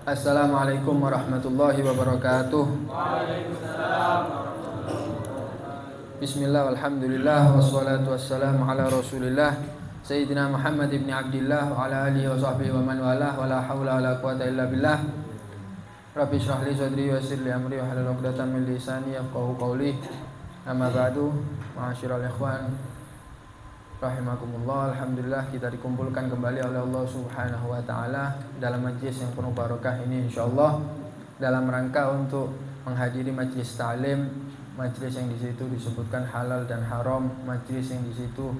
Assalamualaikum warahmatullahi wabarakatuh. Waalaikumsalam. Bismillah, alhamdulillah, wassalatu wassalamu ala rasulillah Sayyidina Muhammad ibn Abdillah wa ala alihi wa sahbihi wa man walah wa la hawla wa la quwata illa billah. Rabbi shrah li sadri wa yassir li amri wa hlul 'uqdatam min lisani yafqahu qawli. Amma ba'du, ma'asyiral ikhwan rahimakumullah. Alhamdulillah kita dikumpulkan kembali oleh Allah Subhanahu wa taala dalam majlis yang penuh barokah ini insyaallah, dalam rangka untuk menghadiri majlis ta'lim, majlis yang di situ disebutkan halal dan haram, majlis yang di situ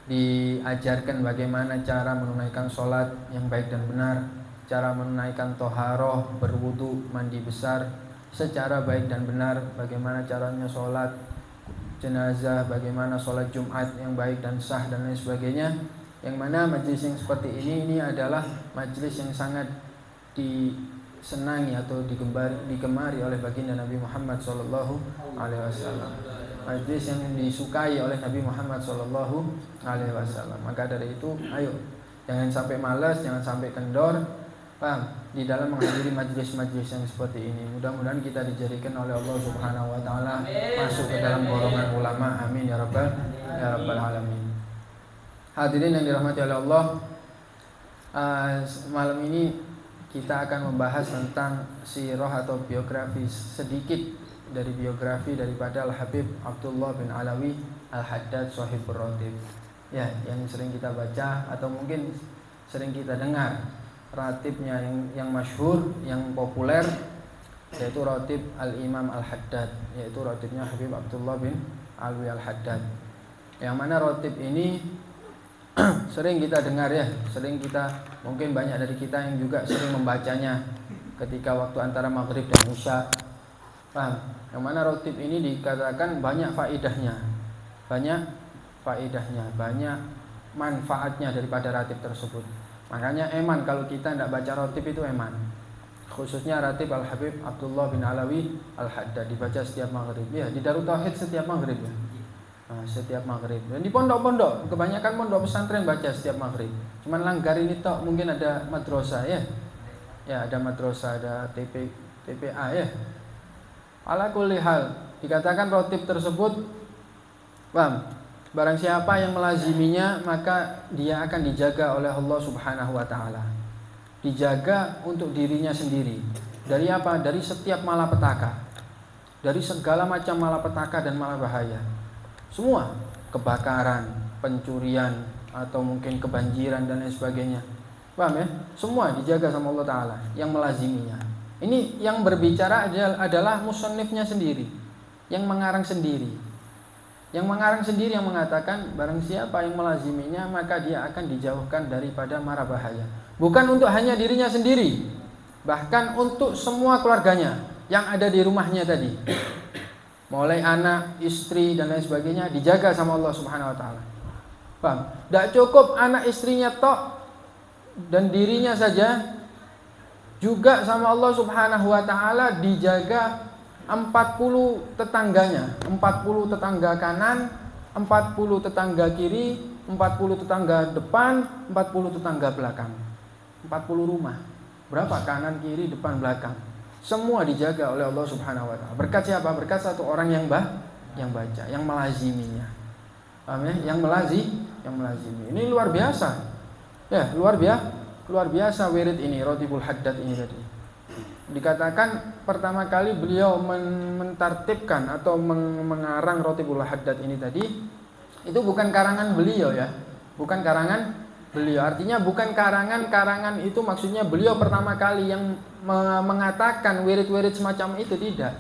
diajarkan bagaimana cara menunaikan sholat yang baik dan benar, cara menunaikan toharoh, berwudu, mandi besar secara baik dan benar, bagaimana caranya sholat jenazah, bagaimana sholat Jumat yang baik dan sah dan lain sebagainya. Yang mana majlis yang seperti ini adalah majlis yang sangat disenangi atau digemari oleh baginda Nabi Muhammad SAW. Majlis yang disukai oleh Nabi Muhammad SAW. Maka dari itu, ayo jangan sampai malas, jangan sampai kendor, paham? Di dalam menghadiri majlis-majlis yang seperti ini. Mudah-mudahan kita dijadikan oleh Allah Subhanahu wa taala masuk ke dalam golongan ulama. Amin ya rabbal alamin. Hadirin yang dirahmati oleh Allah, malam ini kita akan membahas tentang sirah atau biografi, sedikit dari biografi daripada Al-Habib Abdullah bin Alawi Al-Haddad Shahibur Ratib. Ya, yang sering kita baca atau mungkin sering kita dengar. Ratibnya yang masyhur, yang populer, yaitu Ratib Al-Imam Al-Haddad, yaitu ratibnya Habib Abdullah bin Alawi Al-Haddad. Yang mana ratib ini sering kita dengar ya, sering kita, mungkin banyak dari kita yang juga sering membacanya ketika waktu antara maghrib dan isya. Paham? Yang mana ratib ini dikatakan banyak faedahnya, banyak manfaatnya daripada ratib tersebut. Makanya eman kalau kita tidak baca ratib itu eman. Khususnya ratib Al-Habib Abdullah bin Alawi Al-Haddad dibaca setiap maghrib. Ya, di Darut Tauhid setiap maghrib ya. Setiap maghrib. Dan di pondok-pondok, kebanyakan pondok pesantren baca setiap maghrib. Cuman Langgar ini tok, mungkin ada madrasah ya. Ya, ada madrasah, ada TPA ya. Ala kulli hal, dikatakan ratib tersebut, paham? Barang siapa yang melaziminya, maka dia akan dijaga oleh Allah Subhanahu wa taala. Dijaga untuk dirinya sendiri. Dari apa? Dari setiap malapetaka. Dari segala macam malapetaka dan malabahaya. Semua, kebakaran, pencurian, atau mungkin kebanjiran dan lain sebagainya. Paham ya? Semua dijaga sama Allah taala yang melaziminya. Ini yang berbicara adalah musannifnya sendiri, yang mengarang sendiri. Yang mengarang sendiri yang mengatakan barang siapa yang melaziminya maka dia akan dijauhkan daripada mara bahaya. Bukan untuk hanya dirinya sendiri, bahkan untuk semua keluarganya yang ada di rumahnya tadi. Mulai anak, istri dan lain sebagainya dijaga sama Allah Subhanahu wa taala. Paham? Tidak cukup anak istrinya tok dan dirinya saja, juga sama Allah Subhanahu wa taala dijaga 40 tetangganya, 40 tetangga kanan, 40 tetangga kiri, 40 tetangga depan, 40 tetangga belakang. 40 rumah. Berapa kanan, kiri, depan, belakang? Semua dijaga oleh Allah Subhanahu wa taala. Berkat siapa? Berkat satu orang yang baca, yang melaziminya. Paham ya? Yang melazimi. Ini luar biasa. Ya, luar biasa wirid ini, Ratibul Haddad ini tadi. Dikatakan pertama kali beliau mentartibkan atau mengarang Ratibul Haddad ini tadi, itu bukan karangan beliau ya, bukan karangan beliau. Artinya bukan karangan itu maksudnya beliau pertama kali yang mengatakan wirid-wirid semacam itu, tidak.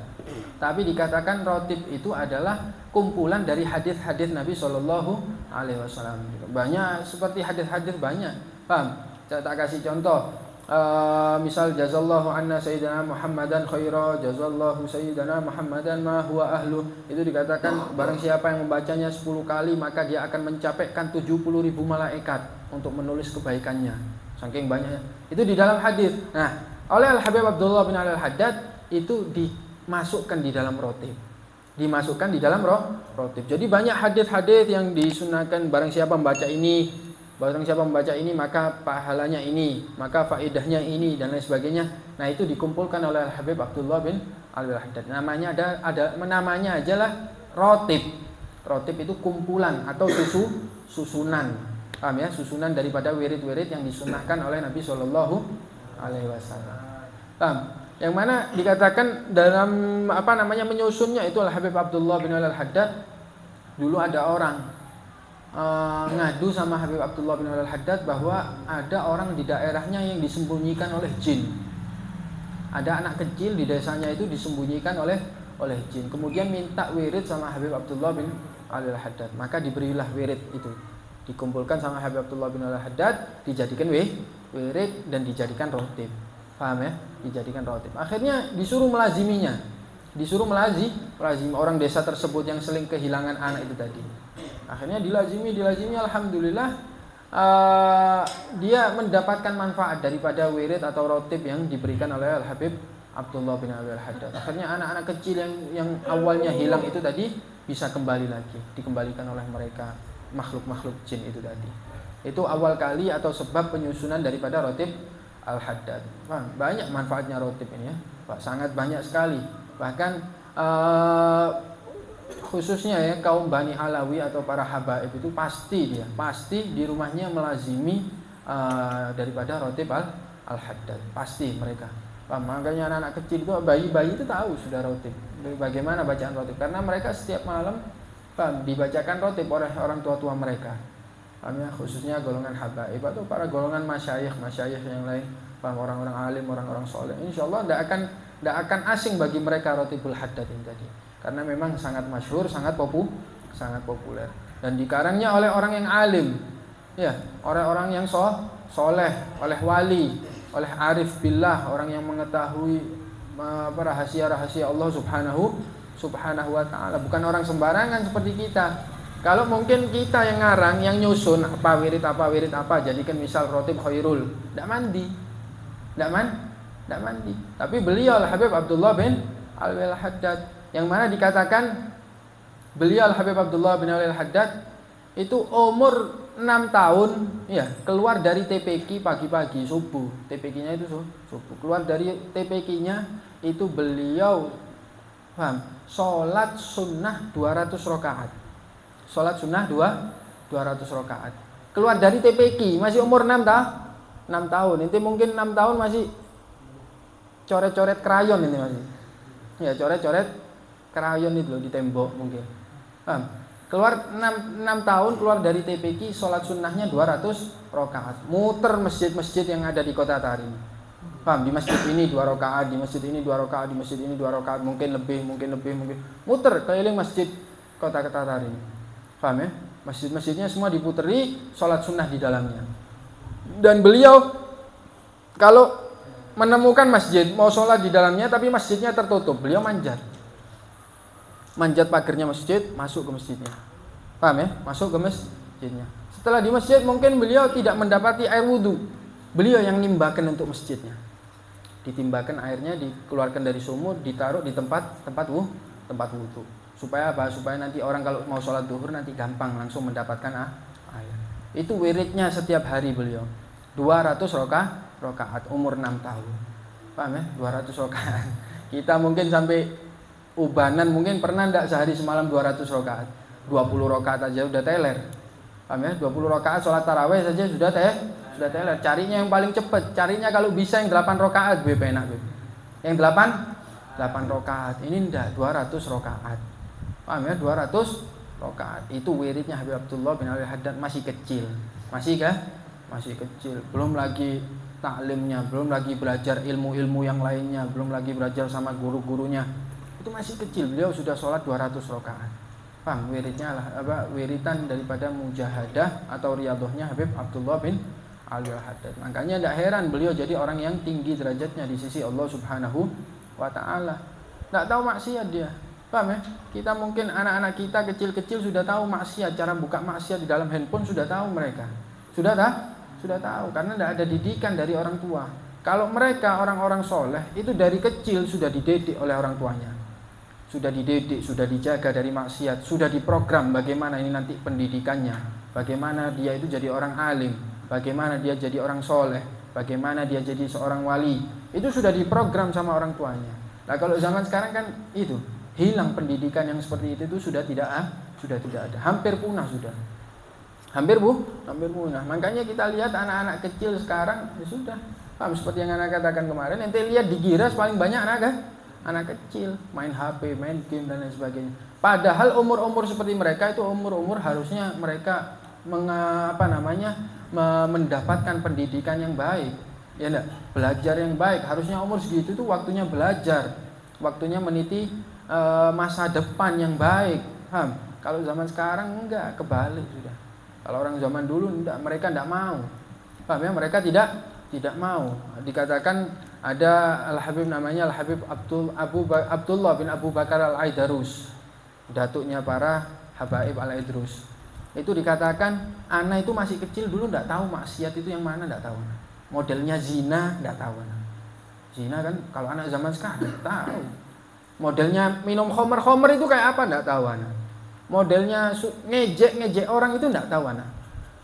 Tapi dikatakan ratib itu adalah kumpulan dari hadis-hadis Nabi SAW. Banyak seperti hadis-hadis banyak, paham? Saya tak kasih contoh. Misal jazallahu anna sayyidina Muhammadan khaira, jazallahu sayyidina Muhammadan ma huwa ahlu. Itu dikatakan barang siapa yang membacanya 10 kali maka dia akan mencapaikan 70.000 malaikat untuk menulis kebaikannya. Saking banyaknya. Itu di dalam hadis. Nah, oleh Al-Habib Abdullah bin Al-Haddad itu dimasukkan di dalam ratib. Dimasukkan di dalam ratib. Jadi banyak hadis-hadis yang disunahkan barang siapa membaca ini Barang siapa membaca ini maka pahalanya ini, maka faedahnya ini dan lain sebagainya. Nah, itu dikumpulkan oleh Al-Habib Abdullah bin Al-Haddad. Namanya namanya aja lah rotib. Rotib itu kumpulan atau susunan. Paham ya? Susunan daripada wirid-wirid yang disunahkan oleh Nabi Shallallahu alaihi wasallam. Paham? Yang mana dikatakan dalam menyusunnya itu Al-Habib Abdullah bin Al-Haddad. Dulu ada orang ngadu sama Habib Abdullah bin Al-Haddad bahwa ada orang di daerahnya yang disembunyikan oleh jin. Ada anak kecil di desanya itu disembunyikan oleh jin. Kemudian minta wirid sama Habib Abdullah bin Al-Haddad. Maka diberilah wirid itu. Dikumpulkan sama Habib Abdullah bin Al-Haddad, dijadikan wirid dan dijadikan rotib. Paham ya? Dijadikan rotib. Akhirnya disuruh melaziminya. Disuruh melazim orang desa tersebut yang sering kehilangan anak itu tadi. Akhirnya dilazimi alhamdulillah dia mendapatkan manfaat daripada wirid atau rotib yang diberikan oleh Al-Habib Abdullah bin Al-Haddad. Akhirnya anak-anak kecil yang awalnya hilang itu tadi bisa kembali lagi, dikembalikan oleh mereka makhluk-makhluk jin itu tadi. Itu awal kali atau sebab penyusunan daripada rotib Al-Haddad. Banyak manfaatnya rotib ini ya, sangat banyak sekali. Bahkan khususnya ya kaum Bani Alawi atau para habaib itu pasti di rumahnya melazimi daripada rotib Al-Haddad. Pasti mereka. Makanya anak-anak kecil itu, bayi-bayi itu tahu sudah rotib. Bagaimana bacaan rotib? Karena mereka setiap malam dibacakan rotib oleh orang tua-tua mereka. Khususnya golongan habaib atau para golongan masyayikh yang lain, orang-orang alim, orang-orang soleh. Insyaallah tidak akan asing bagi mereka rotibul haddad ini tadi. Karena memang sangat masyhur, sangat populer. Dan dikarangnya oleh orang yang alim. Ya, orang-orang yang soleh, oleh wali, oleh arif billah, orang yang mengetahui rahasia-rahasia Allah Subhanahu wa ta'ala. Bukan orang sembarangan seperti kita. Kalau mungkin kita yang ngarang, yang nyusun apa wirid apa, jadikan misal rotib khairul, tidak mandi. Tapi beliau Al-Habib Abdullah bin Al-Haddad, yang mana dikatakan beliau Al-Habib Abdullah bin Al-Haddad itu umur 6 tahun ya, keluar dari TPQ pagi-pagi subuh. TPQ-nya itu subuh. Keluar dari TPQ-nya itu beliau sholat sunnah 200 rakaat. Sholat sunnah 200 rakaat. Keluar dari TPQ masih umur 6 tahun. Nanti mungkin 6 tahun masih coret-coret krayon ini masih. Ya, coret-coret krayon itu loh di tembok mungkin. Keluar 6 tahun keluar dari TPQ, sholat sunnahnya 200 rakaat. Muter masjid-masjid yang ada di Kota Tari. Di masjid ini 2 rakaat, di masjid ini 2 rakaat, di masjid ini 2 rakaat, mungkin lebih. Muter keliling masjid Kota Tari. Paham ya? Masjid-masjidnya semua diputeri, sholat sunnah di dalamnya. Dan beliau kalau menemukan masjid mau sholat di dalamnya tapi masjidnya tertutup, beliau manjat pagarnya masjid, masuk ke masjidnya. Paham ya? Masuk ke masjidnya. Setelah di masjid mungkin beliau tidak mendapati air wudhu, beliau yang nimbakan untuk masjidnya. Ditimbakan airnya, dikeluarkan dari sumur, ditaruh di tempat wudhu. Supaya apa? Supaya nanti orang kalau mau sholat duhur nanti gampang langsung mendapatkan air. Itu wiridnya setiap hari beliau. 200 rakaat umur 6 tahun. Paham ya? 200 rakaat. Kita mungkin sampai ubanan mungkin pernah enggak sehari semalam 200 rakaat. 20 rakaat aja udah teler. Paham ya? 20 rakaat sholat tarawih saja sudah teler. Carinya yang paling cepat. Carinya kalau bisa yang 8 rakaat enak. Yang 8 rakaat. Ini enggak 200 rakaat. Paham ya? 200 rakaat. Itu wiridnya Habib Abdullah bin Al-Haddad masih kecil. Masih kecil. Belum lagi taklimnya, belum lagi belajar ilmu-ilmu yang lainnya, belum lagi belajar sama guru-gurunya. Itu masih kecil. Beliau sudah sholat 200 rakaat. Paham? Wiridnya wiridan daripada mujahadah atau riyadhahnya Habib Abdullah bin Al-Haddad. Makanya tidak heran beliau jadi orang yang tinggi derajatnya di sisi Allah Subhanahu wa ta'ala. Tidak tahu maksiat dia. Paham ya? Kita mungkin anak-anak kita kecil-kecil sudah tahu maksiat, cara buka maksiat di dalam handphone sudah tahu mereka. Sudah tahu karena tidak ada didikan dari orang tua. Kalau mereka orang-orang soleh itu dari kecil sudah dididik oleh orang tuanya. Sudah dididik, sudah dijaga dari maksiat, sudah diprogram bagaimana ini nanti pendidikannya. bagaimana dia itu jadi orang alim, bagaimana dia jadi orang soleh, bagaimana dia jadi seorang wali. Itu sudah diprogram sama orang tuanya. Nah kalau zaman sekarang kan itu hilang pendidikan yang seperti itu sudah tidak ada, hampir punah sudah, hampir punah. Makanya kita lihat anak-anak kecil sekarang ya sudah, paham seperti yang anak katakan kemarin. Ente lihat di Giras paling banyak anak kecil main HP, main game dan lain sebagainya. Padahal umur-umur seperti mereka itu umur-umur harusnya mereka mendapatkan pendidikan yang baik, ya enggak? Belajar yang baik. Harusnya umur segitu tuh waktunya belajar, waktunya meniti masa depan yang baik. Paham? Kalau zaman sekarang enggak, kebalik sudah. Kalau orang zaman dulu enggak, mereka enggak mau. Paham ya? Mereka tidak mau. Dikatakan ada Al-Habib namanya Al-Habib Abdullah bin Abu Bakar Al-Aidarus, datuknya para Habaib Al-Aidrus. Itu dikatakan anak itu masih kecil dulu enggak tahu maksiat itu yang mana, enggak tahu. Modelnya zina enggak tahu. Zina kan kalau anak zaman sekarang tahu. Modelnya minum khamr itu kayak apa enggak tahu anak. Modelnya ngejek orang itu enggak tahu anak.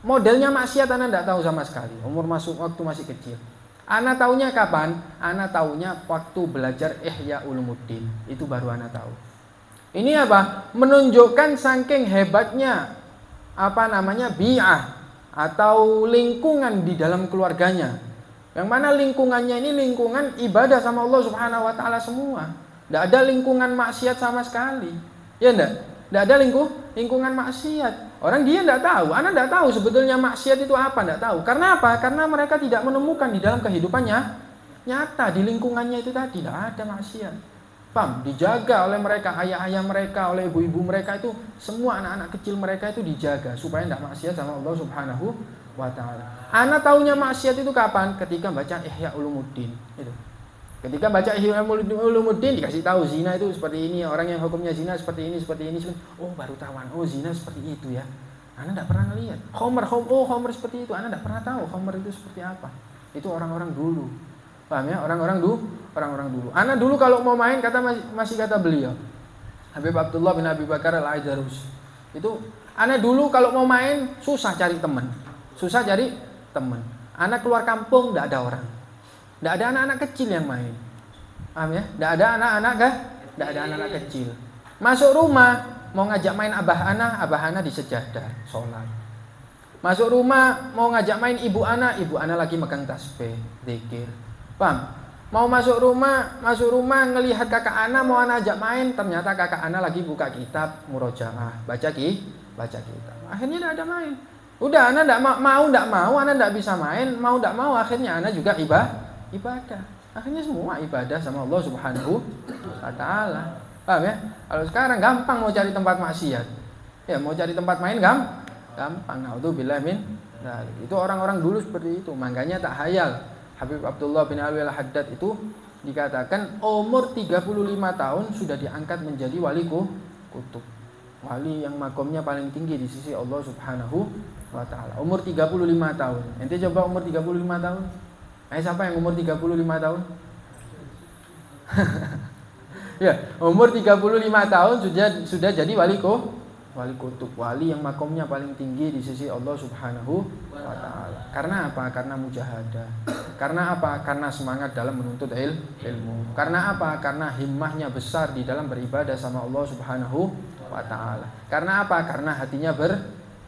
Modelnya maksiat anak enggak tahu sama sekali. Waktu masih kecil. Anak taunya kapan? Anak taunya waktu belajar Ihya Ulumuddin. Itu baru anak tahu. Ini apa? Menunjukkan saking hebatnya bi'ah atau lingkungan di dalam keluarganya. Yang mana lingkungannya ini lingkungan ibadah sama Allah Subhanahu wa taala semua. Enggak ada lingkungan maksiat sama sekali. Ya enggak? Enggak ada lingkungan maksiat. Orang dia enggak tahu, anak enggak tahu sebetulnya maksiat itu apa, enggak tahu. Karena apa? Karena mereka tidak menemukan di dalam kehidupannya nyata, di lingkungannya itu tadi tidak ada maksiat. Paham? Dijaga oleh mereka, ayah-ayah mereka, oleh ibu-ibu mereka itu, semua anak-anak kecil mereka itu dijaga supaya enggak maksiat sama Allah Subhanahu wa taala. Anak taunya maksiat itu kapan? Ketika baca Ihya Ulumuddin. Itu. Ketika baca Ihya Ulumuddin dikasih tahu zina itu seperti ini, orang yang hukumnya zina seperti ini. Oh, baru tahuan. Oh, zina seperti itu ya. Anak enggak pernah lihat. Khamr seperti itu. Anak enggak pernah tahu khamr itu seperti apa. Itu orang-orang dulu. Paham ya? Orang-orang dulu. Anak dulu kalau mau main masih kata beliau Habib Abdullah bin Abi Bakar Al-Aidarus. Itu anak dulu kalau mau main susah cari teman. Anak keluar kampung enggak ada orang. Tidak ada anak-anak kecil yang main. Paham ya? Tidak ada anak-anak kecil. Masuk rumah, mau ngajak main abah ana di sejadah, sholat. Masuk rumah, mau ngajak main ibu ana lagi megang tasbih, zikir. Paham? Mau masuk rumah ngelihat kakak ana, mau ana ajak main, ternyata kakak ana lagi buka kitab, murojaah, baca kitab. Akhirnya tidak ada main. Udah, ana tidak mau, ana tidak bisa main, akhirnya ana juga ibadah. Akhirnya semua ibadah sama Allah Subhanahu wa taala. Paham ya? Kalau sekarang gampang mau cari tempat maksiat. Ya, mau cari tempat main gampang. Naudzubillah min dzalik. Itu orang-orang dulu seperti itu. Makanya tak hayal Habib Abdullah bin Alwi Al-Haddad itu dikatakan umur 35 tahun sudah diangkat menjadi wali kutub. Wali yang makomnya paling tinggi di sisi Allah Subhanahu wa taala. Umur 35 tahun. Ente coba umur 35 tahun. Siapa yang umur 35 tahun? Ya, umur 35 tahun sudah jadi wali kutub, wali yang makomnya paling tinggi di sisi Allah Subhanahu wa taala. Karena apa? Karena mujahadah. Karena apa? Karena semangat dalam menuntut ilmu. Karena apa? Karena himmahnya besar di dalam beribadah sama Allah Subhanahu wa taala. Karena apa? Karena hatinya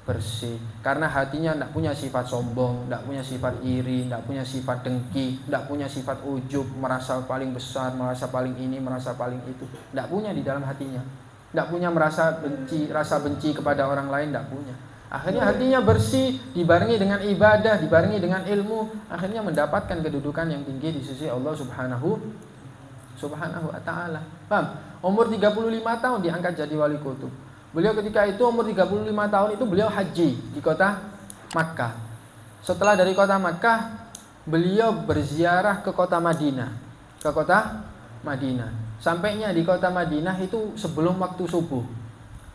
bersih. Karena hatinya tidak punya sifat sombong, tidak punya sifat iri, tidak punya sifat dengki, tidak punya sifat ujub, merasa paling besar, merasa paling ini, merasa paling itu. Tidak punya di dalam hatinya. Tidak punya rasa benci kepada orang lain, tidak punya. Akhirnya hatinya bersih, dibarengi dengan ibadah, dibarengi dengan ilmu, akhirnya mendapatkan kedudukan yang tinggi di sisi Allah Subhanahu wa taala. Paham? Umur 35 tahun diangkat jadi wali kutub. Beliau ketika itu umur 35 tahun itu beliau haji di kota Makkah. Setelah dari kota Makkah, beliau berziarah ke kota Madinah. Sampainya di kota Madinah itu sebelum waktu subuh.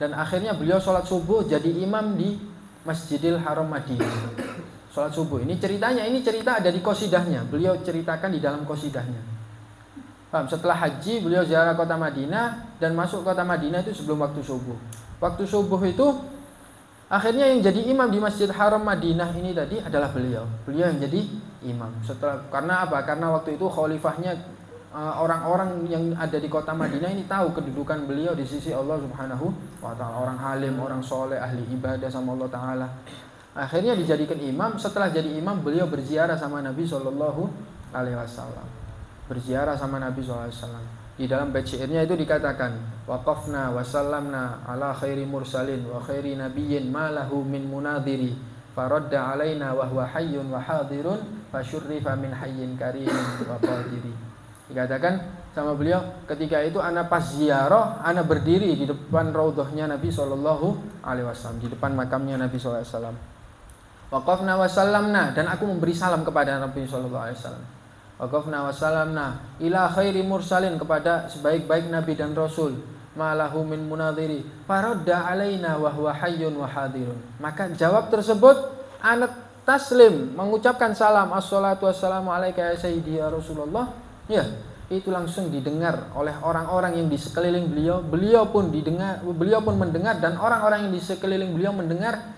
Dan akhirnya beliau sholat subuh jadi imam di Masjidil Haram Madinah. Sholat subuh. Ini cerita ada di qasidahnya. Beliau ceritakan di dalam qasidahnya. Paham? Setelah haji beliau ziarah kota Madinah dan masuk kota Madinah itu sebelum waktu subuh. Waktu subuh itu Akhirnya yang jadi imam di Masjid Haram Madinah ini tadi adalah beliau. Beliau yang jadi imam. Karena apa? Karena waktu itu khalifahnya orang-orang yang ada di kota Madinah ini tahu kedudukan beliau di sisi Allah Subhanahu wa taala. Orang alim, orang soleh, ahli ibadah sama Allah taala. Akhirnya dijadikan imam. Setelah jadi imam, beliau berziarah sama Nabi sallallahu alaihi wasallam. Berziarah sama Nabi sallallahu alaihi wasallam. Di dalam bait syairnya itu dikatakan, waqafna wa sallamna ala khairi mursalin wa khairi nabiyyin ma lahu min munadhiri faradda alaina wa huwa hayyun wa hadirun fasyurrifa min hayyin karimin wa qadiri. Dikatakan sama beliau, ketika itu ana pas ziarah, ana berdiri di depan raudhahnya Nabi sallallahu alaihi wasallam, di depan makamnya Nabi sallallahu alaihi wasallam. Waqafna wa sallamna, dan aku memberi salam kepada Nabi sallallahu alaihi wasallam. Waqafna wa salamna ila khairi mursalin, kepada sebaik-baik nabi dan rasul, malahu min munadhiri faradda alaina wa huwa hayyun wa hadirun. Maka jawab tersebut anak taslim, mengucapkan salam, assalatu wassalamu alaika ya sayyidi ya Rasulullah. Ya, itu langsung didengar oleh orang-orang yang di sekeliling beliau. Beliau pun mendengar, dan orang-orang yang di sekeliling beliau mendengar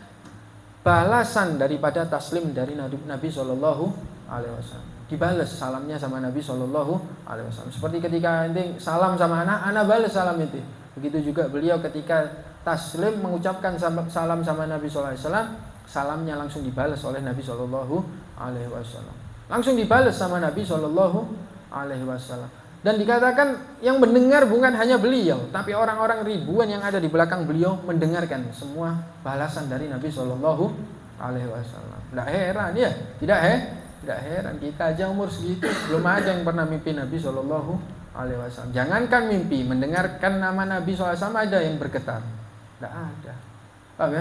balasan daripada taslim dari Nabi sallallahu alaihi wasallam. Dibalas salamnya sama Nabi sallallahu alaihi wasallam. Seperti ketika ente salam sama anak balas salam itu. Begitu juga beliau ketika taslim mengucapkan salam sama Nabi sallallahu alaihi wasallam, salamnya langsung dibalas oleh Nabi sallallahu alaihi wasallam. Langsung dibalas sama Nabi sallallahu alaihi wasallam. Dan dikatakan yang mendengar bukan hanya beliau, tapi orang-orang ribuan yang ada di belakang beliau mendengarkan semua balasan dari Nabi sallallahu alaihi wasallam. Tidak heran ya, tidak heran kita aja umur segitu belum ada yang pernah mimpi Nabi sallallahu alaihi wasallam. Jangankan mimpi, mendengarkan nama Nabi sallallahu alaihi wasallam ada yang bergetar. Tidak ada.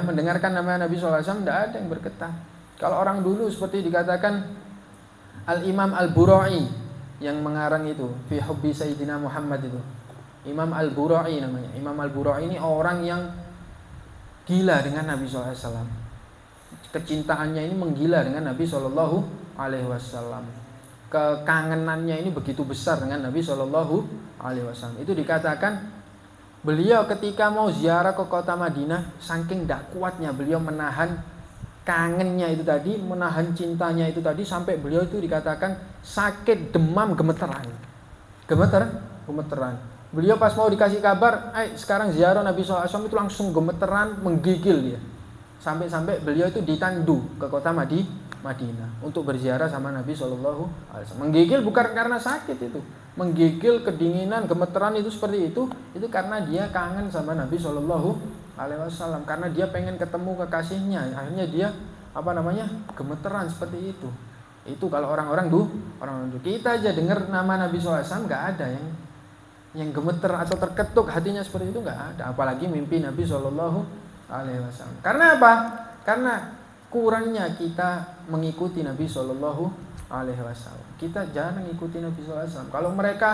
Mendengarkan nama Nabi sallallahu alaihi wasallam tidak ada yang bergetar. Kalau orang dulu seperti dikatakan Al-Imam Al-Bura'i yang mengarang itu fi hubbi Sayyidina Muhammad itu. Imam Al-Bura'i namanya. Imam Al-Bura'i ini orang yang gila dengan Nabi sallallahu alaihi wasallam. Kecintaannya ini menggila dengan Nabi sallallahu alaihi wasallam. Kekangenannya ini begitu besar dengan Nabi sallallahu alaihi wasallam. Itu dikatakan beliau ketika mau ziarah ke kota Madinah, saking tidak kuatnya beliau menahan kangennya itu tadi, menahan cintanya itu tadi, sampai beliau itu dikatakan sakit demam gemeteran. Gemeteran. Beliau pas mau dikasih kabar, sekarang ziarah Nabi sallallahu alaihi wasallam, itu langsung gemeteran, menggigil dia. Sampai beliau itu ditandu ke kota Madinah untuk berziarah sama Nabi sallallahu alaihi wasallam. Menggigil bukan karena sakit itu. Menggigil, kedinginan, gemeteran itu seperti itu karena dia kangen sama Nabi sallallahu alaihi wasallam, karena dia pengen ketemu kekasihnya. Akhirnya dia gemeteran seperti itu. Itu kalau orang-orang dulu. Kita aja dengar nama Nabi sallallahu alaihi wasallam enggak ada yang gemeter atau terketuk hatinya seperti itu, enggak ada. Apalagi mimpi Nabi sallallahu alaihi wasallam. Karena apa? Karena kurangnya kita mengikuti Nabi sallallahu alaihi wasallam. Kita jarang mengikuti Nabi sallallahu alaihi wasallam. Kalau mereka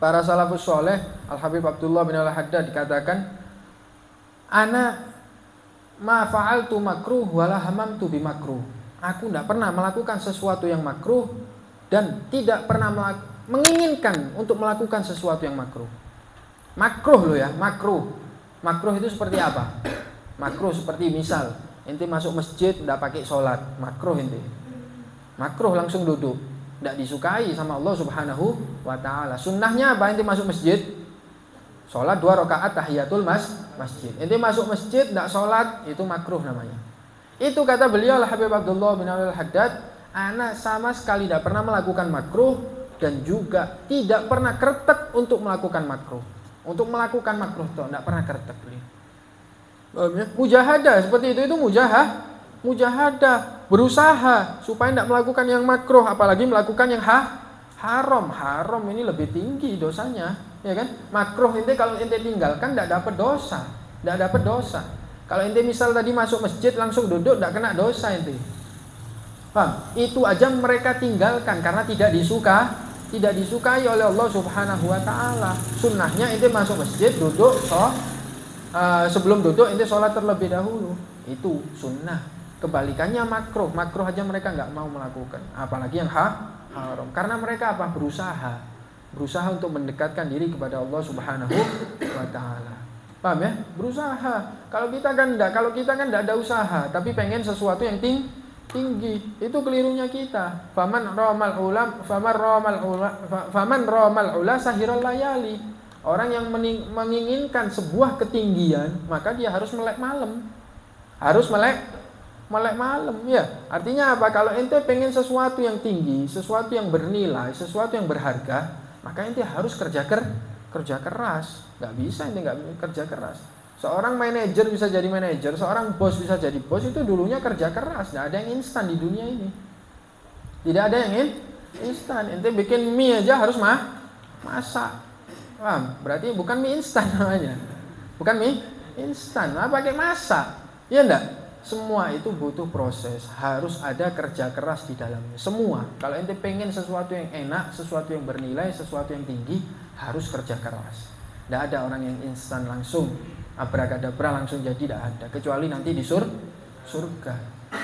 para salafus soleh, Al-Habib Abdullah bin Al-Haddad dikatakan, ana ma fa'altu makruh wala hamamtu bimakruh. Aku tidak pernah melakukan sesuatu yang makruh dan tidak pernah menginginkan untuk melakukan sesuatu yang makruh. Makruh loh ya, makruh. Makruh itu seperti apa? Makruh seperti misal ente masuk masjid tidak pakai sholat, makruh ente. Makruh langsung duduk, tidak disukai sama Allah Subhanahu wa taala. Sunnahnya apa? Ente masuk masjid, sholat 2 rakaat tahiyatul masjid. Ente masuk masjid tidak sholat, itu makruh namanya. Itu kata beliau Al-Habib Abdullah bin Al-Haddad, ana sama sekali tidak pernah melakukan makruh dan juga tidak pernah kretek untuk melakukan makruh. Untuk melakukan makruh itu tidak pernah kretek beliau. Mujahadah seperti itu mujahadah, berusaha supaya tidak melakukan yang makruh, apalagi melakukan yang haram. Haram ini lebih tinggi dosanya, ya kan? Makruh ente kalau ente tinggalkan tidak dapat dosa. Kalau ente misal tadi masuk masjid langsung duduk tidak kena dosa ente. Paham? Itu aja mereka tinggalkan karena tidak disukai oleh Allah Subhanahu wa taala. Sunnahnya ente masuk masjid duduk, sebelum duduk ente sholat terlebih dahulu. Itu sunnah. Kebalikannya makruh aja mereka nggak mau melakukan, apalagi yang haram. Karena mereka apa? Berusaha untuk mendekatkan diri kepada Allah Subhanahu wa taala. Paham ya? Berusaha. Kalau kita kan enggak ada usaha, tapi pengen sesuatu yang tinggi. Itu kelirunya kita. Faman ramal ula sahirul layali. Orang yang menginginkan sebuah ketinggian, maka dia harus melek malam. Harus melek malam, ya. Artinya apa? Kalau ente pengen sesuatu yang tinggi, sesuatu yang bernilai, sesuatu yang berharga, maka ente harus kerja keras. Nggak bisa ente nggak kerja keras. Seorang manajer bisa jadi manajer, seorang bos bisa jadi bos, itu dulunya kerja keras. Nggak ada yang instan di dunia ini. Tidak ada yang instan. Ente bikin mie aja harus masak. Paham? Berarti bukan mie instan namanya. Bukan mie instan. Nah, pakai masak. Iya enggak? Semua itu butuh proses. Harus ada kerja keras di dalamnya. Semua. Kalau ente pengen sesuatu yang enak, sesuatu yang bernilai, sesuatu yang tinggi, harus kerja keras. Tidak ada orang yang instan langsung abrakadabra langsung jadi, tidak ada. Kecuali nanti di surga.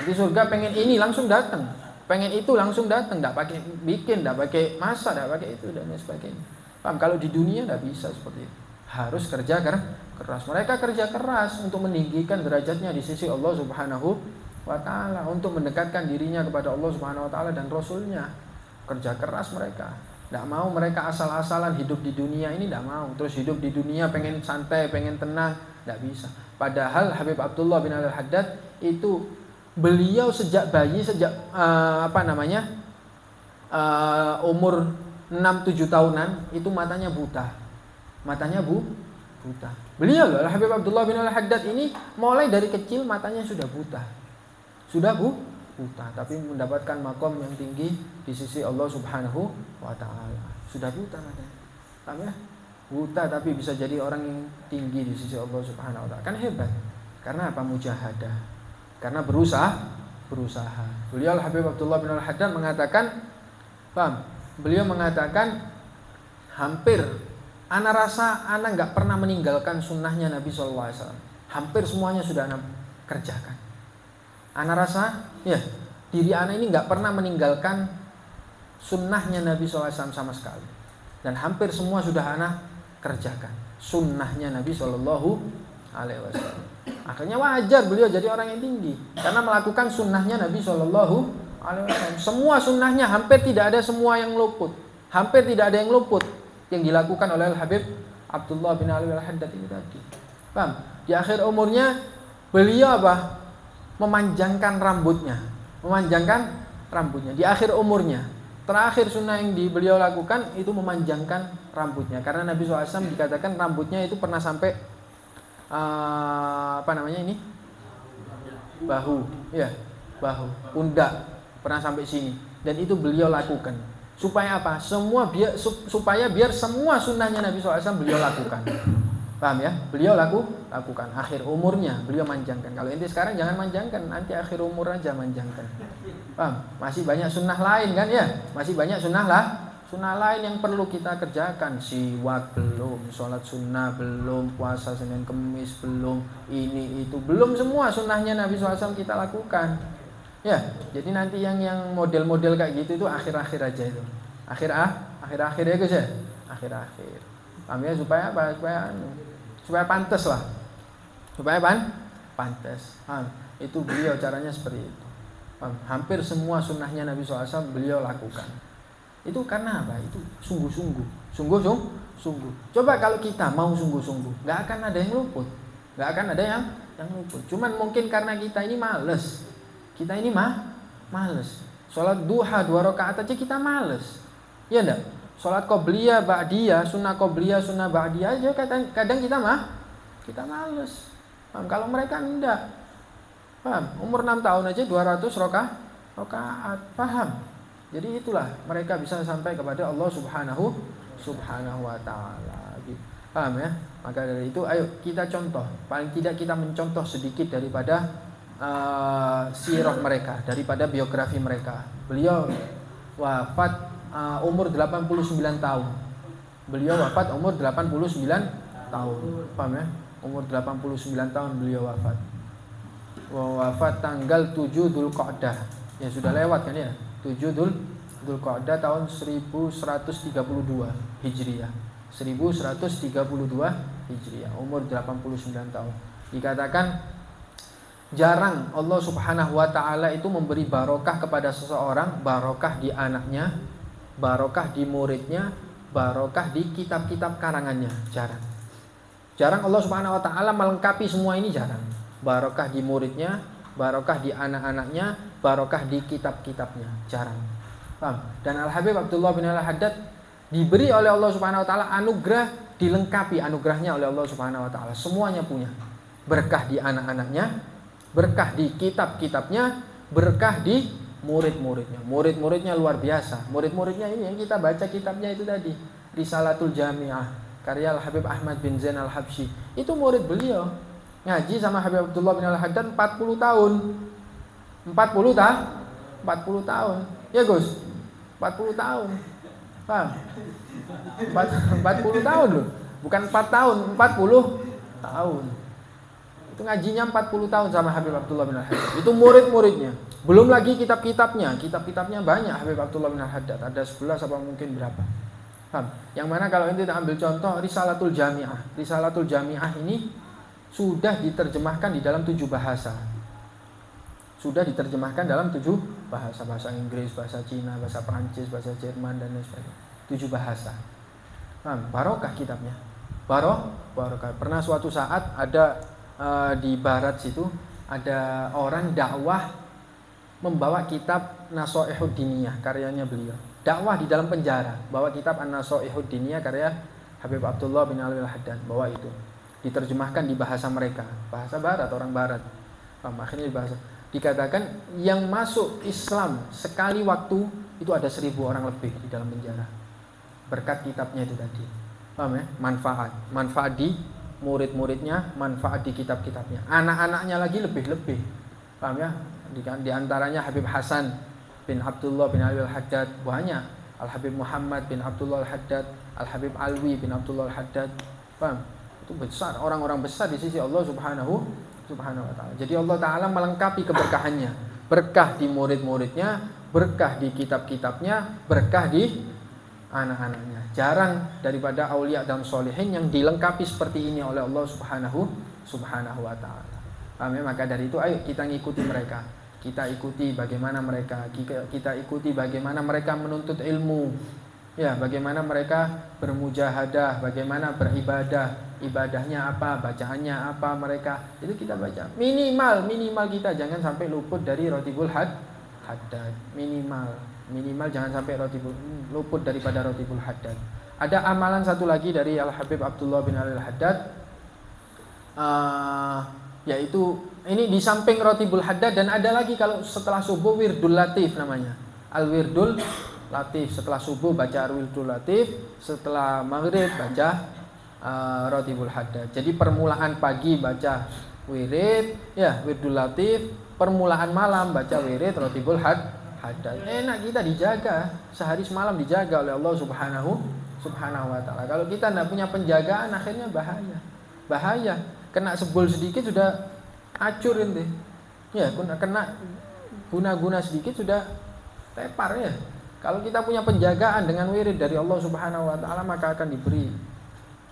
Di surga pengen ini langsung datang, pengen itu langsung datang, tidak pakai bikin, tidak pakai masak, tidak pakai itu dan sebagainya. Paham? Kalau di dunia tidak bisa seperti itu. Harus kerja keras. Mereka kerja keras untuk meninggikan derajatnya di sisi Allah Subhanahu wa Ta'ala, untuk mendekatkan dirinya kepada Allah Subhanahu wa Ta'ala dan Rasulnya. Kerja keras mereka. Tidak mau mereka asal-asalan hidup di dunia ini, tidak mau. Terus hidup di dunia pengen santai, pengen tenang, tidak bisa. Padahal Habib Abdullah bin Al-Haddad itu beliau sejak bayi, umur 6-7 tahunan itu matanya buta. Buta. Beliau loh, Habib Abdullah bin Al-Haddad ini mulai dari kecil matanya sudah buta. Buta, tapi mendapatkan makom yang tinggi di sisi Allah Subhanahu wa Ta'ala. Sudah buta matanya. Paham ya? Buta tapi bisa jadi orang yang tinggi di sisi Allah Subhanahu wa Ta'ala. Kan hebat. Karena apa? Mujahadah. Karena berusaha. Beliau Habib Abdullah bin Al-Haddad mengatakan, paham? Beliau mengatakan hampir ana rasa ana enggak pernah meninggalkan sunnahnya Nabi sallallahu alaihi wasallam. Hampir semuanya sudah ana kerjakan. Ana rasa, ya, diri ana ini nggak pernah meninggalkan sunnahnya Nabi SAW sama sekali. Dan hampir semua sudah ana kerjakan sunnahnya Nabi SAW. Akhirnya wajar beliau jadi orang yang tinggi karena melakukan sunnahnya Nabi SAW. Semua sunnahnya hampir tidak ada semua yang luput. Hampir tidak ada yang luput yang dilakukan oleh Habib Abdullah bin Al-Haddad ini tadi. Paham? Di akhir umurnya beliau apa? Memanjangkan rambutnya. Di akhir umurnya, terakhir sunnah yang beliau lakukan itu memanjangkan rambutnya. Karena Nabi SAW dikatakan rambutnya itu pernah sampai bahu, pundak, pernah sampai sini. Dan itu beliau lakukan. Supaya apa? Supaya biar semua sunnahnya Nabi SAW beliau lakukan. Paham ya? Beliau lakukan. Akhir umurnya beliau manjangkan. Kalau ente sekarang jangan manjangkan, nanti akhir umur aja manjangkan. Paham? Masih banyak sunnah lain kan ya? Masih banyak sunnah lain yang perlu kita kerjakan. Siwak belum, sholat sunnah belum, puasa Senin Kemis belum, ini itu belum, semua sunnahnya Nabi SAW kita lakukan. Ya, jadi nanti yang model-model kayak gitu itu akhir-akhir aja itu. Akhir-akhir ya guys ya. Akhir-akhir. Paham ya? Supaya apa? Supaya pantas lah. Supaya pantas. Itu beliau caranya seperti itu. Hampir semua sunnahnya Nabi SAW beliau lakukan. Itu karena apa? Itu sungguh-sungguh. Coba kalau kita mau sungguh-sungguh, nggak akan ada yang luput. Cuman mungkin karena kita ini males. Sholat duha 2 rakaat aja kita males. Iya enggak? Sholat qobliyah, ba'diyah, sunnah qobliyah, sunnah ba'diyah aja kadang kita males. Paham? Kalau mereka enggak. Paham? Umur 6 tahun aja 200 rakaat. Paham? Jadi itulah mereka bisa sampai kepada Allah Subhanahu wa Ta'ala. Paham ya? Maka dari itu ayo kita contoh. Paling tidak kita mencontoh sedikit daripada sirah mereka, daripada biografi mereka. Beliau wafat umur 89 tahun. Paham ya? Umur 89 tahun beliau wafat. Wafat tanggal 7 Dzulqa'dah. Ya sudah lewat kan ya? 7 Dzulqa'dah tahun 1132 Hijriah. 1132 Hijriah, umur 89 tahun. Dikatakan jarang Allah Subhanahu wa taala itu memberi barokah kepada seseorang, barokah di anaknya, barokah di muridnya, barokah di kitab-kitab karangannya. Jarang. Jarang Allah Subhanahu wa taala melengkapi semua ini, jarang. Barokah di muridnya, barokah di anak-anaknya, barokah di kitab-kitabnya, jarang. Paham? Dan Al-Habib Abdullah bin Al-Haddad diberi oleh Allah Subhanahu wa taala anugerah, dilengkapi anugerahnya oleh Allah Subhanahu wa taala. Semuanya punya. Berkah di anak-anaknya, berkah di kitab-kitabnya, berkah di murid-muridnya. Murid-muridnya luar biasa. Murid-muridnya ini yang kita baca kitabnya itu tadi, Risalatul Jami'ah, karya Al-Habib Ahmad bin Zain Al-Habsyi. Itu murid beliau. Ngaji sama Habib Abdullah bin Al-Haddad 40 tahun. 40 tahun. Ya Gus, 40 tahun. Paham? 40 tahun loh. Bukan 4 tahun, 40 tahun. Itu ngajinya 40 tahun sama Habib Abdullah bin Al-Haddad. Itu murid-muridnya. Belum lagi kitab-kitabnya. Kitab-kitabnya banyak Habib Abdullah bin Al-Haddad. Ada 11 apa mungkin berapa. Paham? Yang mana kalau ini kita ambil contoh Risalatul Jami'ah. Risalatul Jami'ah ini sudah diterjemahkan di dalam 7 bahasa. Sudah diterjemahkan dalam 7 bahasa. Bahasa Inggris, bahasa Cina, bahasa Prancis, bahasa Jerman, dan lain sebagainya. 7 bahasa. Barokah kitabnya. Barokah. Pernah suatu saat ada di barat situ, ada orang dakwah membawa kitab Nasoihud Diniyah, karyanya beliau. Dakwah di dalam penjara, bawa kitab An-Nasoihud Diniyah karya Habib Abdullah bin Al-Haddad, bawa itu. Diterjemahkan di bahasa mereka, bahasa barat, orang barat. Akhirnya dibahasa. Dikatakan yang masuk Islam sekali waktu itu ada 1000 orang lebih di dalam penjara. Berkat kitabnya itu tadi. Paham ya? Manfaat di murid-muridnya, manfaat di kitab-kitabnya. Anak-anaknya lagi lebih-lebih. Paham ya? Di antaranya Habib Hasan bin Abdullah bin Al-Haddad, banyak. Al-Habib Muhammad bin Abdullah Al-Haddad, Al-Habib Alwi bin Abdullah Al-Haddad. Paham? Itu besar, orang-orang besar di sisi Allah Subhanahu wa taala. Jadi Allah taala melengkapi keberkahannya. Berkah di murid-muridnya, berkah di kitab-kitabnya, berkah di anak-anaknya. Jarang daripada aulia dan solihin yang dilengkapi seperti ini oleh Allah Subhanahu wa taala. Paham ya? Maka dari itu ayo kita ngikuti mereka. Kita ikuti bagaimana mereka, kita ikuti bagaimana mereka menuntut ilmu. Ya, bagaimana mereka bermujahadah, bagaimana beribadah, ibadahnya apa, bacaannya apa mereka. Itu kita baca. Minimal kita jangan sampai luput dari Rotibul Haddad. Minimal jangan sampai luput daripada Rotibul Haddad. Ada amalan satu lagi dari Al-Habib Abdullah bin Al-Haddad, yaitu ini di samping Rotibul Haddad, dan ada lagi kalau setelah subuh Wirdul Latif namanya. Al-Wirdul Latif, setelah subuh baca Wirdul Latif, setelah maghrib baca Rotibul Haddad. Jadi permulaan pagi baca wirid, ya Wirdul Latif, permulaan malam baca wirid Rotibul Haddad. Enak, kita dijaga, sehari semalam dijaga oleh Allah Subhanahu wa taala. Kalau kita tidak punya penjagaan, akhirnya bahaya. Kena sebul sedikit sudah acur ente. Ya, kena guna sedikit sudah tepar ya. Kalau kita punya penjagaan dengan wirid dari Allah Subhanahu wa taala, maka akan diberi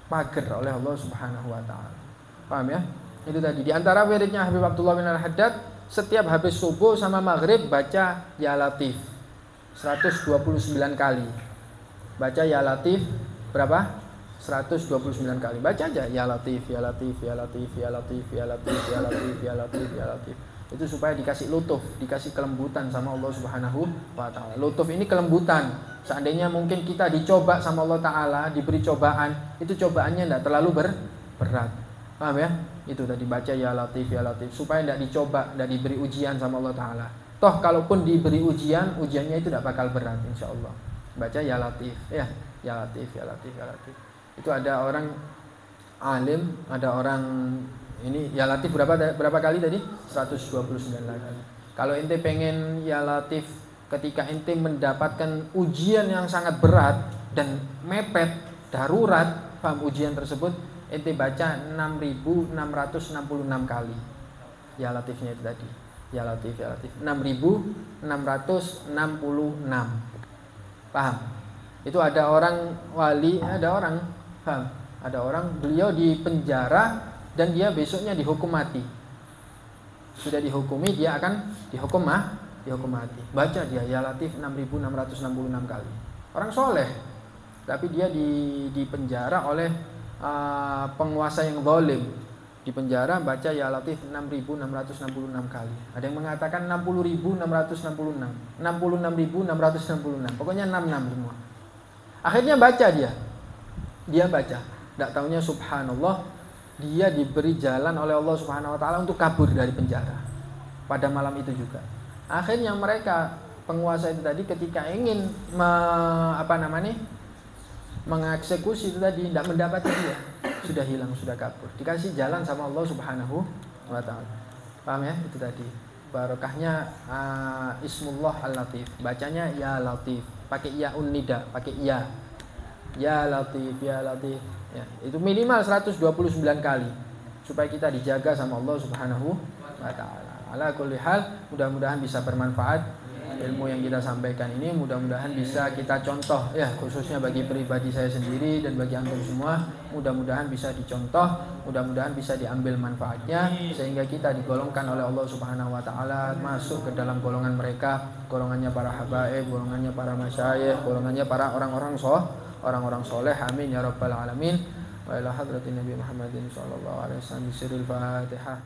pagar oleh Allah Subhanahu wa taala. Paham ya? Itu tadi. Di antara wiridnya Habib Abdullah bin Al-Haddad, setiap habis subuh sama maghrib baca Ya Latif 129 kali. Baca Ya Latif berapa? 129 kali. Baca aja Ya Latif, Ya Latif, Ya Latif, Ya Latif, Ya Latif, Ya Latif, Ya Latif, Ya Latif. Itu supaya dikasih lutuf, dikasih kelembutan sama Allah Subhanahu wa taala. Lutuf ini kelembutan. Seandainya mungkin kita dicoba sama Allah taala, diberi cobaan, itu cobaannya tidak terlalu berat. Paham ya? Itu tadi baca Ya Latif, Ya Latif, supaya tidak dicoba, tidak diberi ujian sama Allah taala. Toh kalaupun diberi ujian, ujiannya itu tidak bakal berat insyaallah. Baca Ya Latif, ya. Ya Latif, Ya Latif, Ya Latif. Itu ada orang alim, ada orang ini Ya Latif berapa kali tadi? 129 kali. Kalau ente pengen Ya Latif ketika ente mendapatkan ujian yang sangat berat dan mepet, darurat, paham ujian tersebut, ente baca 6.666 kali. Ya Latifnya itu tadi. Ya Latif, Ya Latif. 6.666. Paham? Itu ada orang wali, ada orang Paham? Ada orang beliau di penjara dan dia besoknya dihukum mati. Sudah dihukumi, dia akan dihukum mati. Baca dia ya Latif 6666 kali. Orang soleh, tapi dia di penjara oleh penguasa yang zalim. Di penjara baca ya Latif 6666 kali. Ada yang mengatakan 60666, 66666. Pokoknya 66 semua. Akhirnya baca dia. Dia baca. Enggak taunya subhanallah, dia diberi jalan oleh Allah Subhanahu wa taala untuk kabur dari penjara. Pada malam itu juga. Akhirnya mereka penguasa itu tadi ketika ingin mengeksekusi itu tadi tidak mendapati dia, sudah hilang, sudah kabur, dikasih jalan sama Allah Subhanahu wa taala. Paham ya? Itu tadi barokahnya Ismullah Al-Latif, bacanya ya Latif, pakai ya nida, pakai ya Latif, ya Latif ya, itu minimal 129 kali supaya kita dijaga sama Allah Subhanahu wa taala. Ala kulli hal, mudah-mudahan bisa bermanfaat ilmu yang kita sampaikan ini, mudah-mudahan bisa kita contoh ya, khususnya bagi pribadi saya sendiri dan bagi antum semua, mudah-mudahan bisa dicontoh, mudah-mudahan bisa diambil manfaatnya sehingga kita digolongkan oleh Allah Subhanahu wa taala masuk ke dalam golongan mereka, golongannya para habaib, golongannya para masyayikh, golongannya para orang-orang soleh. Amin ya rabbal alamin. Wa ila hadratin Nabi Muhammadin sallallahu alaihi wasallam. Sirrul Fatihah.